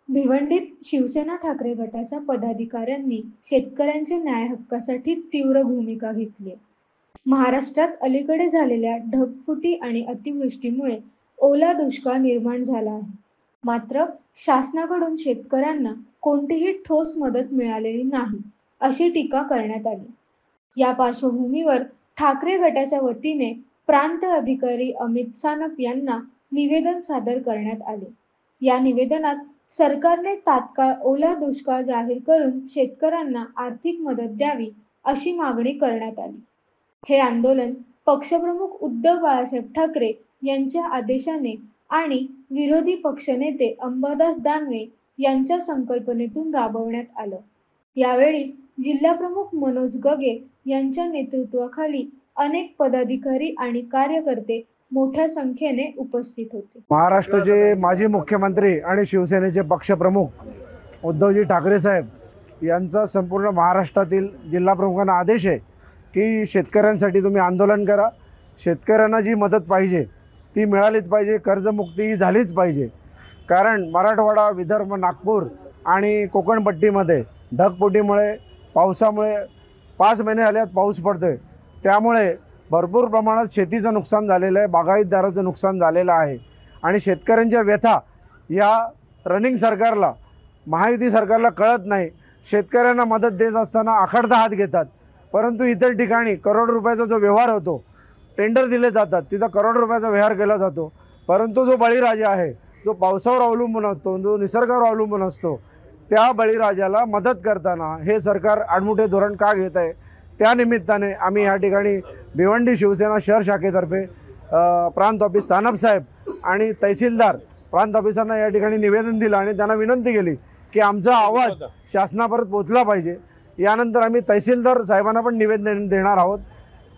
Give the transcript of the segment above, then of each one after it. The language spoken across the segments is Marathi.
भिवंडीत शिवसेना ठाकरे गटाच्या पदाधिकाऱ्यांनी शेतकऱ्यांच्या न्याय हक्कासाठी तीव्र भूमिका घेतली आहे. महाराष्ट्रात अलीकडे झालेल्या ढगफुटी आणि अतिवृष्टीमुळे ओला दुष्काळ निर्माण झाला आहे. मात्र शासनाकडून शेतकऱ्यांना कोणतीही ठोस मदत मिळालेली नाही, अशी टीका करण्यात आली. या पार्श्वभूमीवर ठाकरे गटाच्या वतीने प्रांत अधिकारी अमित सानप यांना निवेदन सादर करण्यात आले. या निवेदनात सरकारने तात्काळ ओला दुष्काळ जाहीर करून शेतकऱ्यांना आर्थिक मदत द्यावी, अशी मागणी करण्यात आली. हे आंदोलन पक्षप्रमुख उद्धव बाळासाहेब ठाकरे यांच्या आदेशाने आणि विरोधी पक्षनेते अंबादास दानवे यांच्या संकल्पनेतून राबवण्यात आलं. यावेळी जिल्हाप्रमुख मनोज गगे यांच्या नेतृत्वाखाली अनेक पदाधिकारी आणि कार्यकर्ते मोठ्या संख्येने उपस्थित होते. महाराष्ट्राचे माजी मुख्यमंत्री आणि शिवसेनेचे पक्षप्रमुख उद्धवजी ठाकरे साहेब यांचा संपूर्ण महाराष्ट्रातील जिल्हाप्रमुखांना आदेश आहे की शेतकऱ्यांसाठी तुम्ही आंदोलन करा. शेतकऱ्यांना जी मदत पाहिजे ती मिळालीच पाहिजे, कर्जमुक्ती ही झालीच पाहिजे. कारण मराठवाडा, विदर्भ, नागपूर आणि कोकणपट्टीमध्ये ढगफुटीमुळे, पावसामुळे 5 महिने आल्यात पाऊस पडतोय, त्यामुळे भरपूर प्रमाणात शेतीचं नुकसान झालेलं आहे, बागायतदाराचं नुकसान झालेलं आहे. आणि शेतकऱ्यांच्या व्यथा या रनिंग सरकारला, महायुती सरकारला कळत नाही. शेतकऱ्यांना मदत देत असताना आखडता हात घेतात, परंतु इतर ठिकाणी करोड रुपयाचा जो व्यवहार होतो, टेंडर दिले जातात, तिथं करोड रुपयाचा व्यवहार केला जातो, परंतु जो बळीराजा आहे, जो पावसावर अवलंबून असतो, जो निसर्गावर अवलंबून असतो, त्या बळीराजाला मदत करताना हे सरकार आडमुठे धोरण का घेत आहे? त्या निमित्ताने आम्ही या ठिकाणी भिवंडी शिवसेना शहर शाखेतर्फे प्रांत ऑफिस सानप साहेब आणि तहसीलदार प्रांत ऑफिसरना या ठिकाणी निवेदन दिलं आणि त्यांना विनंती केली की आमचा आवाज शासनापर्यंत पोहोचला पाहिजे. यानंतर आम्ही तहसीलदार साहेबांना पण निवेदन देणार आहोत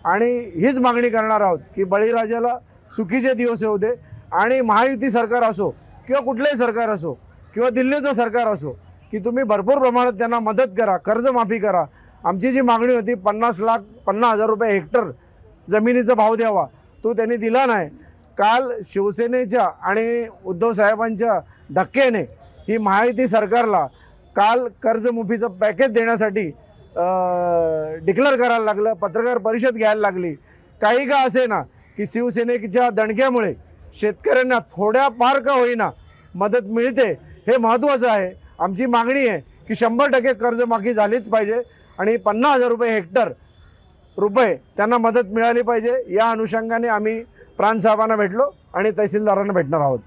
आणि हीच मागणी करणार आहोत की बळीराजाला सुखीचे दिवस येऊ दे. आणि महायुती सरकार असो किंवा कुठलंही सरकार असो किंवा दिल्लीचं सरकार असो, की तुम्ही भरपूर प्रमाणात त्यांना मदत करा, कर्जमाफी करा. आमची जी मागणी होती 50,50,000 रुपये हेक्टर जमिनीचा भाव द्यावा, तो त्यांनी दिला नाही. काल शिवसेनेच्या आणि उद्धव साहेबांच्या धक्क्याने ही महायुती सरकारला काल कर्जमुफीचं पॅकेज देण्यासाठी डिक्लेअर करायला लागलं, पत्रकार परिषद घ्यायला लागली. काही का असे ना की शिवसेनेच्या दणक्यामुळे शेतकऱ्यांना थोड्या फार का होईना मदत मिळते, हे महत्त्वाचं आहे. आमची मागणी आहे की 100% कर्जमाफी झालीच पाहिजे आणि 50,000 रुपये हेक्टर त्यांना मदत मिळाली पाहिजे. या अनुषंगाने आम्ही प्रांत साहेबांना भेटलो आणि तहसीलदारांना भेटणार आहोत.